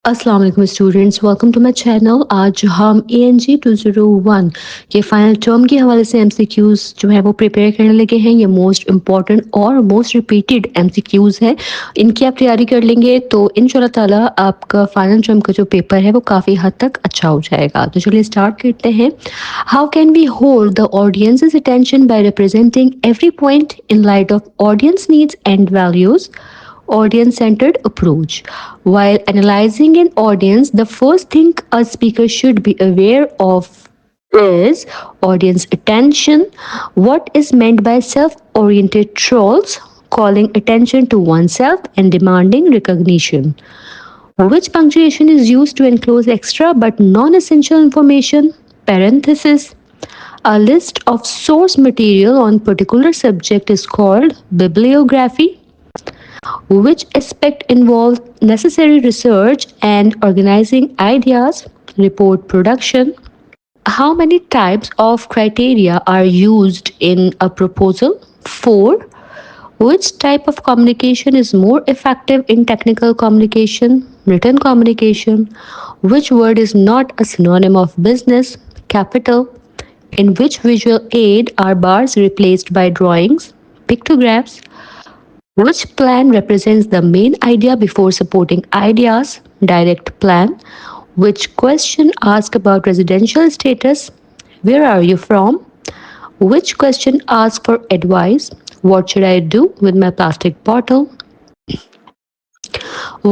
अस्सलाम वालेकुम students, welcome to my channel. आज हम ENG-201 के फाइनल टर्म के हवाले से MCQs जो है वो प्रिपेयर करने लगे हैं। ये मोस्ट इम्पॉर्टेंट और मोस्ट रिपीटेड MCQs है। इनकी आप तैयारी कर लेंगे तो इंशाल्लाह ताला आपका फाइनल टर्म का जो पेपर है वो काफ़ी हद तक अच्छा हो जाएगा। तो चलिए स्टार्ट करते हैं। How can we hold the audience's attention by representing every point in light of audience needs and values? Audience centered approach. While analyzing an audience, the first thing a speaker should be aware of is audience attention. What is meant by self oriented trolls? Calling attention to oneself and demanding recognition. Which punctuation is used to enclose extra but non essential information? Parenthesis. A list of source material on particular subject is called bibliography. Which aspect involves necessary research and organizing ideas? Report production. How many types of criteria are used in a proposal? Four. Which type of communication is more effective in technical communication, written communication? Which word is not a synonym of business? Capital. In which visual aid are bars replaced by drawings? Pictographs. Which plan represents the main idea before supporting ideas? Direct plan. Which question asks about residential status? Where are you from? Which question asks for advice? What should I do with my plastic bottle?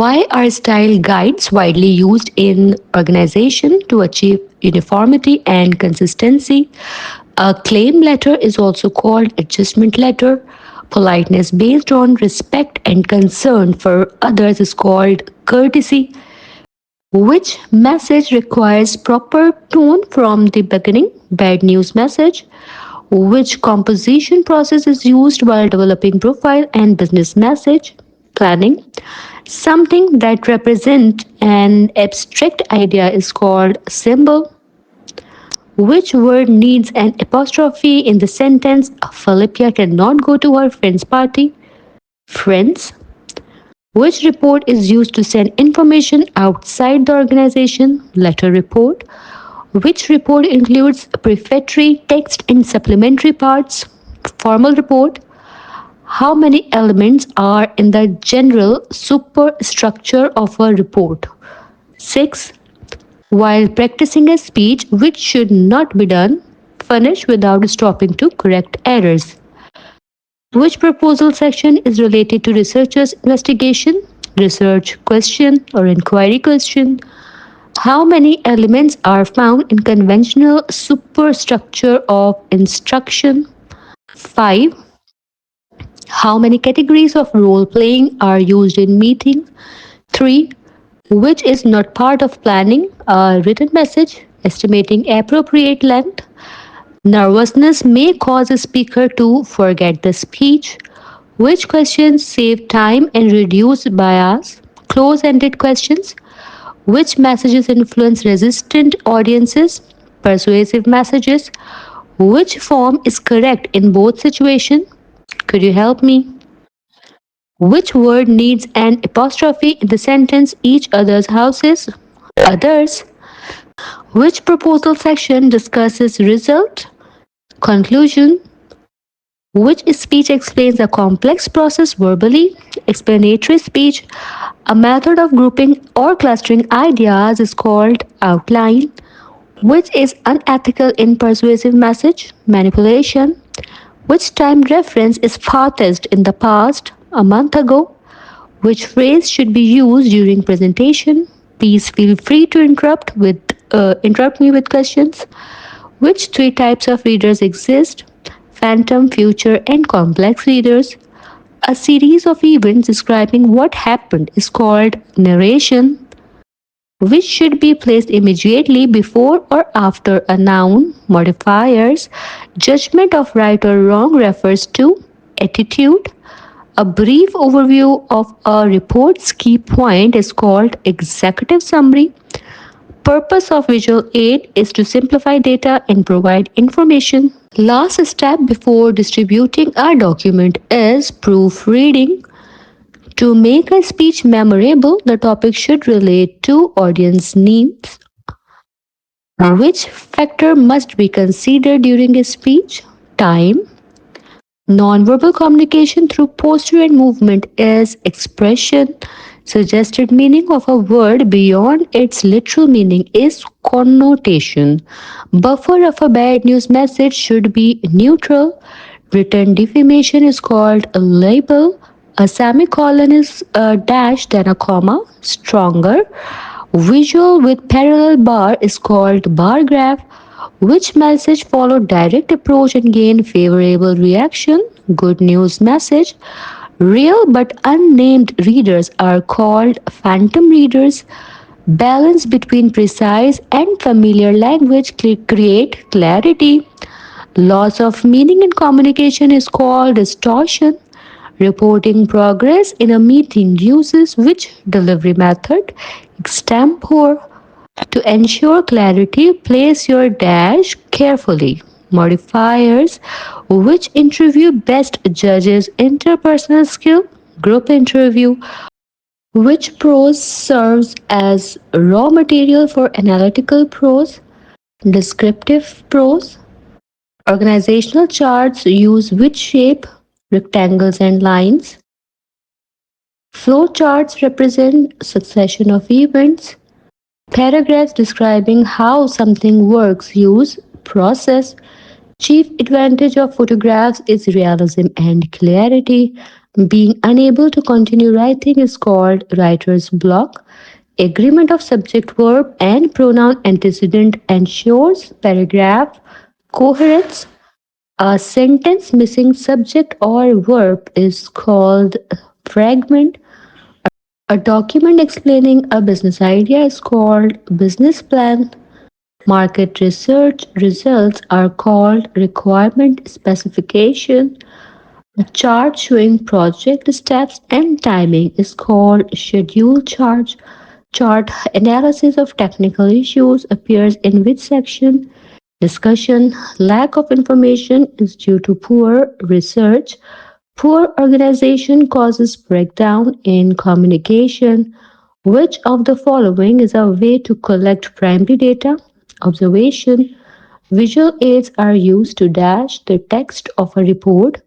Why are style guides widely used in organization to achieve uniformity and consistency? A claim letter is also called adjustment letter. Politeness based on respect and concern for others is called courtesy. Which message requires proper tone from the beginning? Bad news message. Which composition process is used while developing profile and business message? Planning. Something that represents an abstract idea is called symbol. Which word needs an apostrophe in the sentence Philippia cannot go to her friend's party? Friends. Which report is used to send information outside the organization? Letter report. Which report includes prefatory text and supplementary parts? Formal report. How many elements are in the general superstructure of a report? 6. While practicing a speech, which should not be done, finish without stopping to correct errors. Which proposal section is related to researcher's investigation, research question, or inquiry question? How many elements are found in conventional superstructure of instruction? 5. How many categories of role playing are used in meeting? 3. Which is not part of planning? A written message, estimating appropriate length. Nervousness may cause a speaker to forget the speech. Which questions save time and reduce bias? Close ended questions. Which messages influence resistant audiences? Persuasive messages. Which form is correct in both situations? Could you help me? Which word needs an apostrophe in the sentence each other's houses? Others. Which proposal section discusses result? Conclusion. Which speech explains a complex process verbally? Explanatory speech. A method of grouping or clustering ideas is called outline. Which is unethical in persuasive message? Manipulation. Which time reference is farthest in the past? A month ago. Which phrase should be used during presentation? Please feel free to interrupt me with questions. Which three types of readers exist? Phantom, future, and complex readers. A series of events describing what happened is called narration. Which should be placed immediately before or after a noun? Modifiers. Judgment of right or wrong refers to attitude. A brief overview of a report's key point is called executive summary. Purpose of visual aid is to simplify data and provide information. Last step before distributing a document is proofreading. To make a speech memorable, the topic should relate to audience needs. Which factor must be considered during a speech? Time. Nonverbal communication through posture and movement is expression. Suggested meaning of a word beyond its literal meaning is connotation. Buffer of a bad news message should be neutral. Written defamation is called a label. A semicolon is a dash than a comma, stronger. Visual with parallel bar is called bar graph. Which message followed direct approach and gained favorable reaction? Good news message. Real but unnamed readers are called phantom readers. Balance between precise and familiar language create clarity. Loss of meaning in communication is called distortion. Reporting progress in a meeting uses which delivery method? Extempore. To ensure clarity, place your dash carefully. Modifiers. Which interview best judges interpersonal skill? Group interview. Which prose serves as raw material for analytical prose? Descriptive prose. Organizational charts use which shape? Rectangles and lines. Flow charts represent succession of events. Paragraphs describing how something works use process. Chief advantage of photographs is realism and clarity. Being unable to continue writing is called writer's block. Agreement of subject verb and pronoun antecedent ensures paragraph coherence. A sentence missing subject or verb is called fragment. A document explaining a business idea is called business plan. Market research results are called requirement specification. A chart showing project steps and timing is called schedule chart. Chart analysis of technical issues appears in which section? Discussion. Lack of information is due to poor research. Poor organization causes breakdown in communication. Which of the following is a way to collect primary data? Observation. Visual aids are used to dash the text of a report.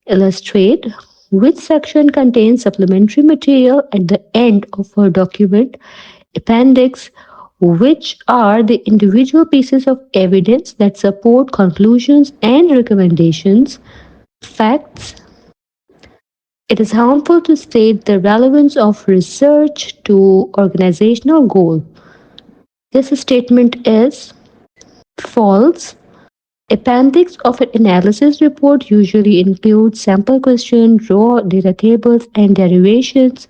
Illustrate. Which section contains supplementary material at the end of a document? Appendix. Which are the individual pieces of evidence that support conclusions and recommendations? Facts. It is harmful to state the relevance of research to organizational goal. This statement is false. Appendix of an analysis report usually includes sample questions, raw data tables, and derivations.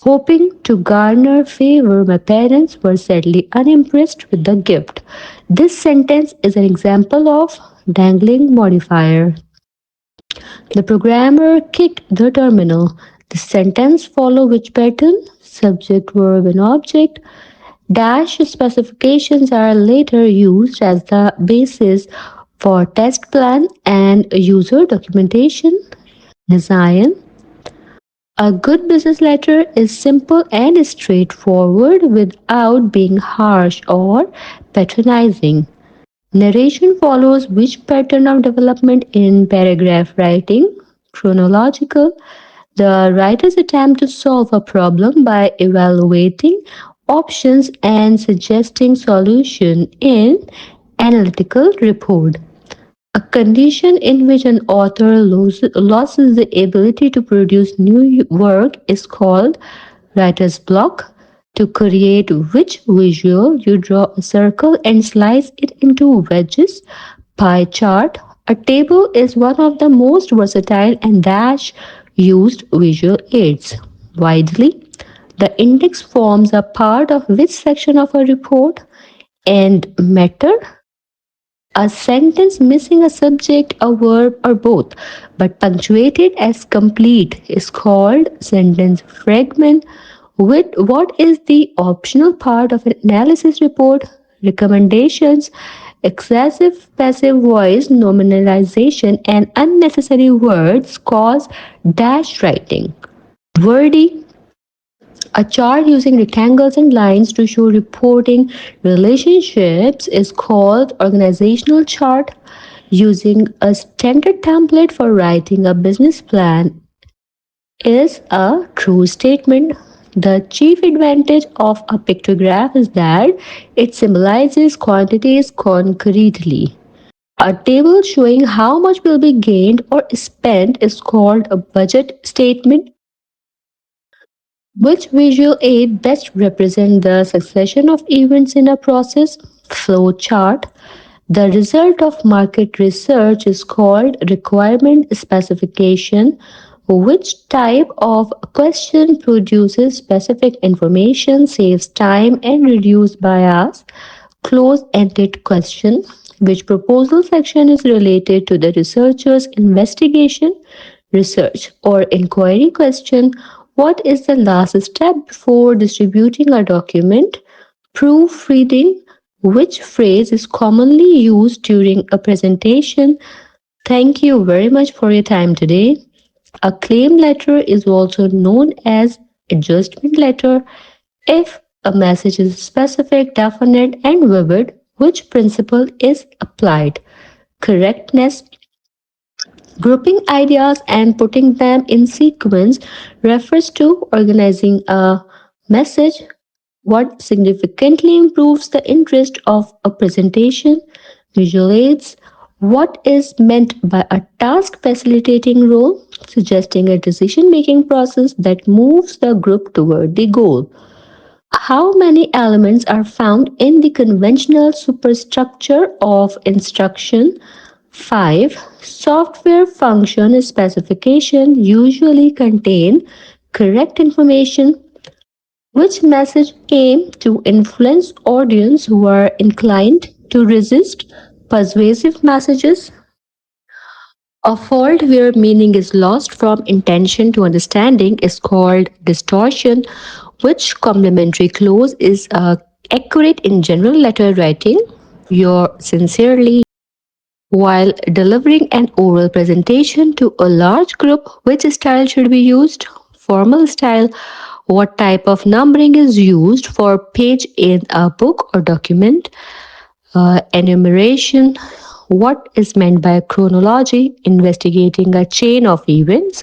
Hoping to garner favor, my parents were sadly unimpressed with the gift. This sentence is an example of dangling modifier. The programmer kicked the terminal. The sentence follow which pattern? Subject, verb, and object. Dash specifications are later used as the basis for test plan and user documentation. Design. A good business letter is simple and straightforward without being harsh or patronizing. Narration follows which pattern of development in paragraph writing? Chronological. The writers attempt to solve a problem by evaluating options and suggesting solution in analytical report. A condition in which an author loses the ability to produce new work is called writer's block. To create which visual, you draw a circle and slice it into wedges. Pie chart. A table is one of the most versatile and dash used visual aids. Widely, the index forms a part of which section of a report? And matter. A sentence missing a subject, a verb, or both, but punctuated as complete is called sentence fragment. With what is the optional part of an analysis report? Recommendations. Excessive passive voice, nominalization, and unnecessary words cause dash writing. Wordy, a chart using rectangles and lines to show reporting relationships is called organizational chart. Using a standard template for writing a business plan is a true statement. The chief advantage of a pictograph is that it symbolizes quantities concretely. A table showing how much will be gained or spent is called a budget statement. Which visual aid best represent the succession of events in a process? Flow chart. The result of market research is called requirement specification. Which type of question produces specific information, saves time, and reduces bias? Close-ended question. Which proposal section is related to the researcher's investigation, research, or inquiry question? What is the last step before distributing a document? Proofreading. Which phrase is commonly used during a presentation? Thank you very much for your time today. A claim letter is also known as adjustment letter. If a message is specific, definite, and vivid, which principle is applied? Correctness. Grouping ideas and putting them in sequence refers to organizing a message. What significantly improves the interest of a presentation? Visual aids. What is meant by a task facilitating role? Suggesting a decision making process that moves the group toward the goal. How many elements are found in the conventional superstructure of instruction? 5. Software function specification usually contain correct information. Which message aim to influence audience who are inclined to resist persuasive messages? A fault where meaning is lost from intention to understanding is called distortion. Which complementary clause is accurate in general letter writing? Your sincerely. While delivering an oral presentation to a large group, which style should be used? Formal style. What type of numbering is used for page in a book or document? Enumeration. What is meant by chronology? Investigating a chain of events.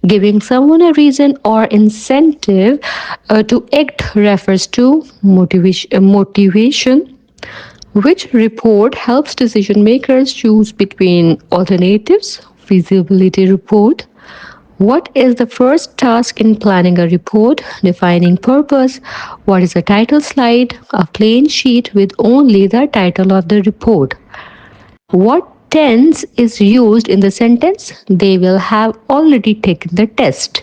Giving someone a reason or incentive to act refers to motivation. Which report helps decision makers choose between alternatives? Feasibility report. What is the first task in planning a report? Defining purpose. What is a title slide? A plain sheet with only the title of the report. What tense is used in the sentence? They will have already taken the test.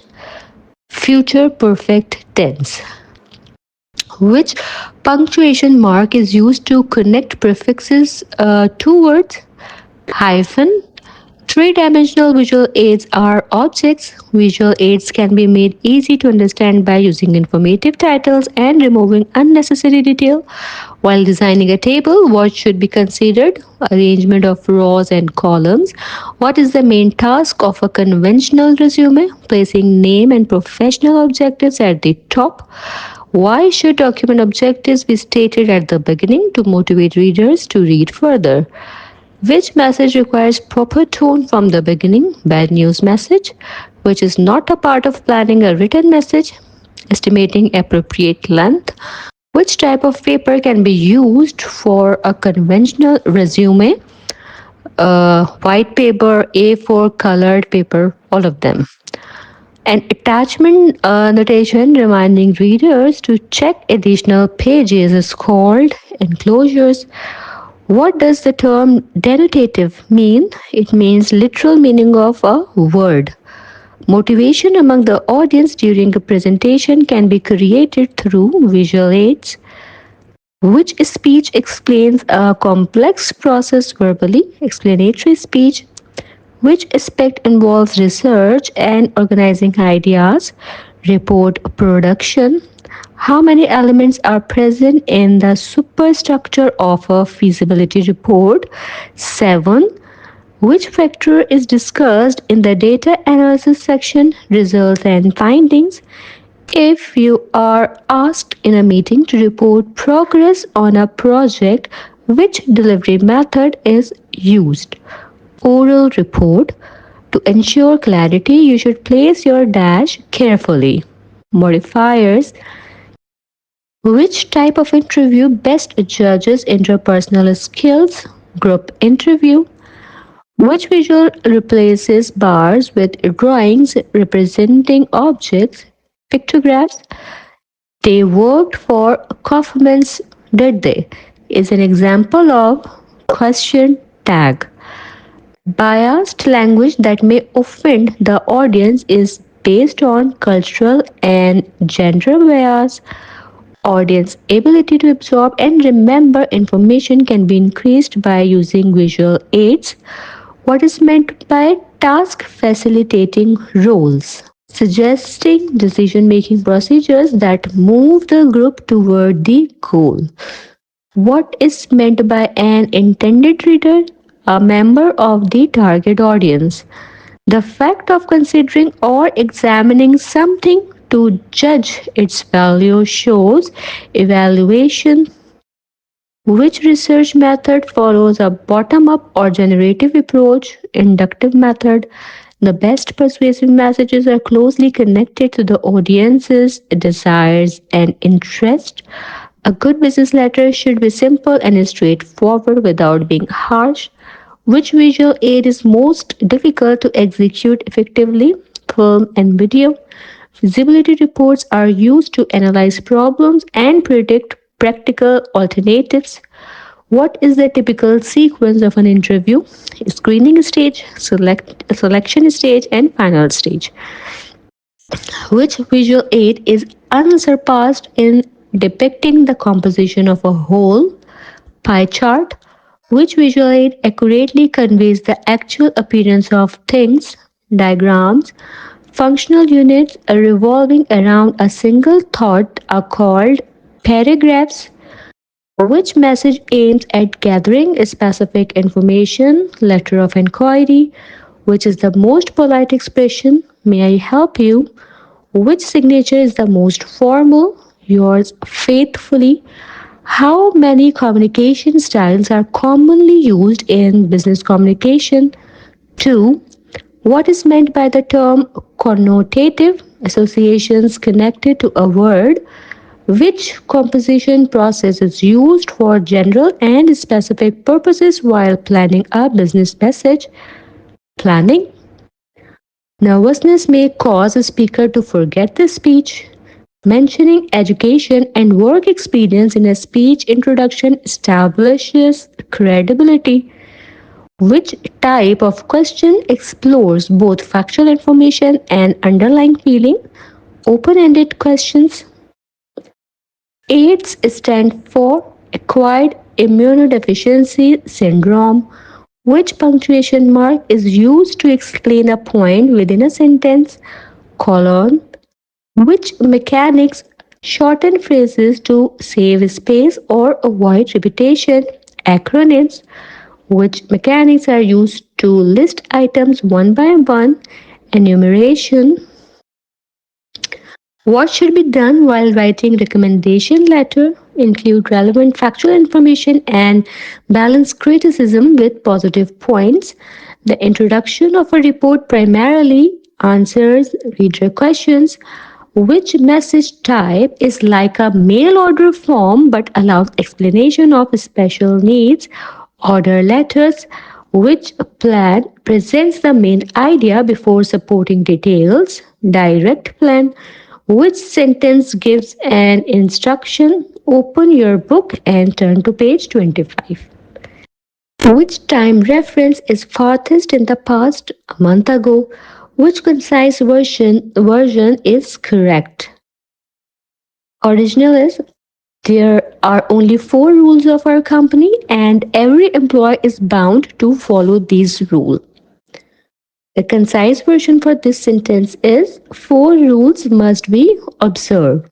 Future perfect tense. Which punctuation mark is used to connect prefixes to words? Hyphen. Three-dimensional visual aids are objects. Visual aids can be made easy to understand by using informative titles and removing unnecessary detail. While designing a table, what should be considered? Arrangement of rows and columns. What is the main task of a conventional resume? Placing name and professional objectives at the top. Why should document objectives be stated at the beginning to motivate readers to read further? Which message requires proper tone from the beginning? Bad news message, which is not a part of planning a written message. Estimating appropriate length. Which type of paper can be used for a conventional resume? White paper, A4, colored paper, all of them. An attachment notation reminding readers to check additional pages is called enclosures. What does the term denotative mean? It means literal meaning of a word. Motivation among the audience during a presentation can be created through visual aids. Which speech explains a complex process verbally? Explanatory speech. Which aspect involves research and organizing ideas? Report production. How many elements are present in the superstructure of a feasibility report? 7. Which factor is discussed in the data analysis section, results and findings? If you are asked in a meeting to report progress on a project, which delivery method is used? Oral report. To ensure clarity, you should place your dash carefully. Modifiers. Which type of interview best judges interpersonal skills? Group interview. Which visual replaces bars with drawings representing objects? Pictographs. They worked for Kaufman's, did they? Is an example of question tag. Biased language that may offend the audience is based on cultural and gender bias. Audience ability to absorb and remember information can be increased by using visual aids. What is meant by task facilitating roles? Suggesting decision making procedures that move the group toward the goal. What is meant by an intended reader? A member of the target audience. The fact of considering or examining something to judge its value shows evaluation. Which research method follows a bottom up or generative approach? Inductive method. The best persuasive messages are closely connected to the audience's desires and interests. A good business letter should be simple and straightforward without being harsh. Which visual aid is most difficult to execute effectively? Film and video. Feasibility reports are used to analyze problems and predict practical alternatives. What is the typical sequence of an interview? Screening stage, selection stage, and final stage. Which visual aid is unsurpassed in depicting the composition of a whole? Pie chart. Which visual aid accurately conveys the actual appearance of things? Diagrams. Functional units revolving around a single thought are called paragraphs. Which message aims at gathering specific information? Letter of inquiry. Which is the most polite expression? May I help you? Which signature is the most formal? Yours faithfully. How many communication styles are commonly used in business communication? 2. What is meant by the term connotative associations connected to a word? Which composition process is used for general and specific purposes while planning a business message? Planning. Nervousness may cause a speaker to forget the speech. Mentioning education and work experience in a speech introduction establishes credibility. Which type of question explores both factual information and underlying feeling? Open ended questions. AIDS stand for Acquired Immunodeficiency Syndrome. Which punctuation mark is used to explain a point within a sentence? Colon. Which mechanics shorten phrases to save space or avoid repetition? Acronyms. Which mechanics are used to list items one by one? Enumeration. What should be done while writing recommendation letter? Include relevant factual information and balance criticism with positive points. The introduction of a report primarily answers reader questions. Which message type is like a mail order form but allows explanation of special needs? Order letters. Which plan presents the main idea before supporting details? Direct plan. Which sentence gives an instruction? Open your book and turn to page 25. Which time reference is farthest in the past? A month ago. Which concise version is correct? Original is there are only 4 rules of our company and every employee is bound to follow these rules. The concise version for this sentence is 4 rules must be observed.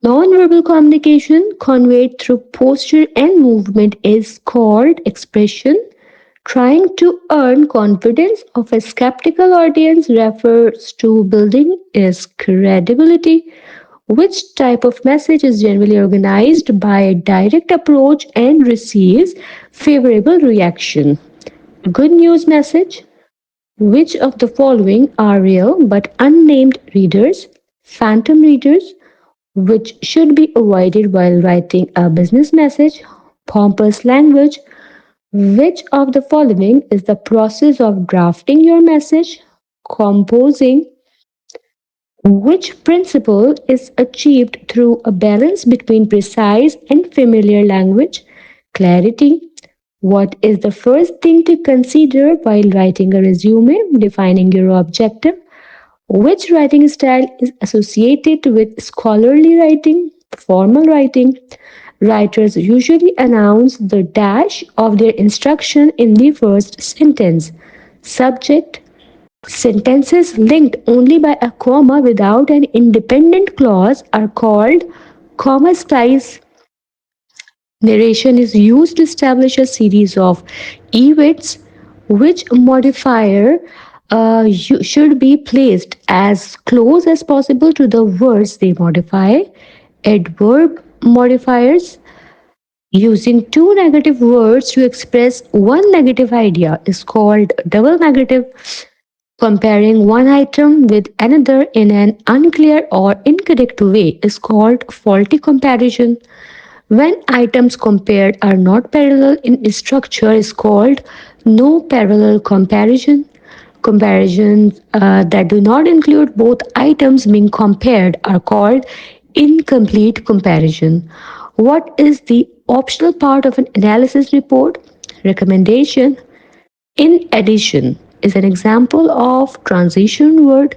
Non-verbal communication conveyed through posture and movement is called expression. Trying to earn confidence of a skeptical audience refers to building its credibility. Which type of message is generally organized by a direct approach and receives favorable reaction? Good news message. Which of the following are real but unnamed readers, phantom readers, which should be avoided while writing a business message, pompous language? Which of the following is the process of drafting your message, composing? Which principle is achieved through a balance between precise and familiar language? Clarity. What is the first thing to consider while writing a resume? Defining your objective. Which writing style is associated with scholarly writing, formal writing? Writers usually announce the dash of their instruction in the first sentence. Subject. Sentences linked only by a comma without an independent clause are called comma splice. Narration is used to establish a series of events which modifier should be placed as close as possible to the words they modify. Adverb modifiers using two negative words to express one negative idea is called double negative. Comparing one item with another in an unclear or incorrect way is called faulty comparison. When items compared are not parallel in structure is called no parallel comparison. Comparisons that do not include both items being compared are called incomplete comparison. What is the optional part of an analysis report? Recommendation. In addition is an example of transition word,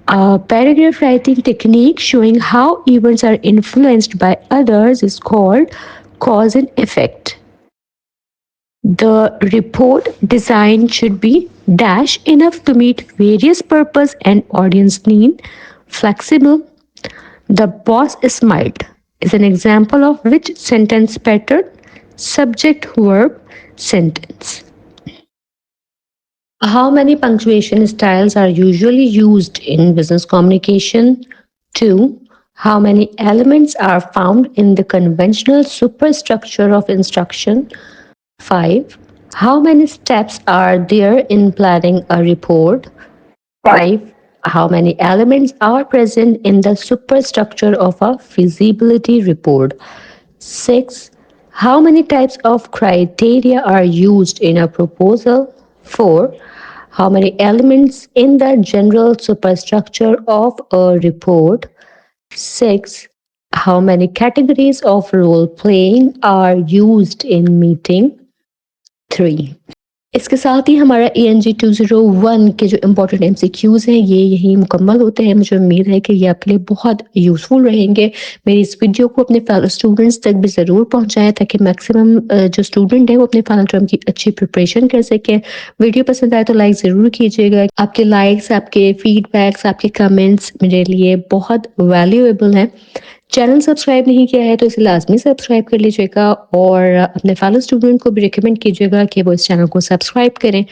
a paragraph writing technique showing how events are influenced by others is called cause and effect. The report design should be dash enough to meet various purpose and audience need, flexible. The boss smiled is an example of which sentence pattern, subject verb sentence. How many punctuation styles are usually used in business communication? 2. How many elements are found in the conventional superstructure of instruction? 5. How many steps are there in planning a report? 5. How many elements are present in the superstructure of a feasibility report? 6. How many types of criteria are used in a proposal? 4. How many elements in the general superstructure of a report? 6. How many categories of role playing are used in meeting? 3. इसके साथ ही हमारा ENG-201 के जो important MCQs हैं ये यहीं मुकम्मल होते हैं। मुझे उम्मीद है कि ये आपके लिए बहुत यूज़फुल रहेंगे। मेरी इस वीडियो को अपने फेलो स्टूडेंट्स तक भी ज़रूर पहुँचाएँ ताकि मैक्सिमम जो स्टूडेंट हैं वो अपने फाइनल टर्म की अच्छी प्रिपरेशन कर सकें। वीडियो पसंद आए तो लाइक ज़रूर कीजिएगा। आपके लाइक्स, आपके फीडबैक्स, आपके कमेंट्स मेरे लिए बहुत वैल्यूएबल हैं। चैनल सब्सक्राइब नहीं किया है तो इसे लाजमी सब्सक्राइब कर लीजिएगा और अपने फेलो स्टूडेंट को भी रिकमेंड कीजिएगा कि वो इस चैनल को सब्सक्राइब करें।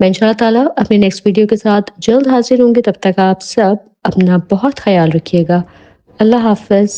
मैं इंशाल्लाह ताला अपने नेक्स्ट वीडियो के साथ जल्द हाजिर होंगे। तब तक आप सब अपना बहुत ख्याल रखिएगा। अल्लाह हाफ़िज़।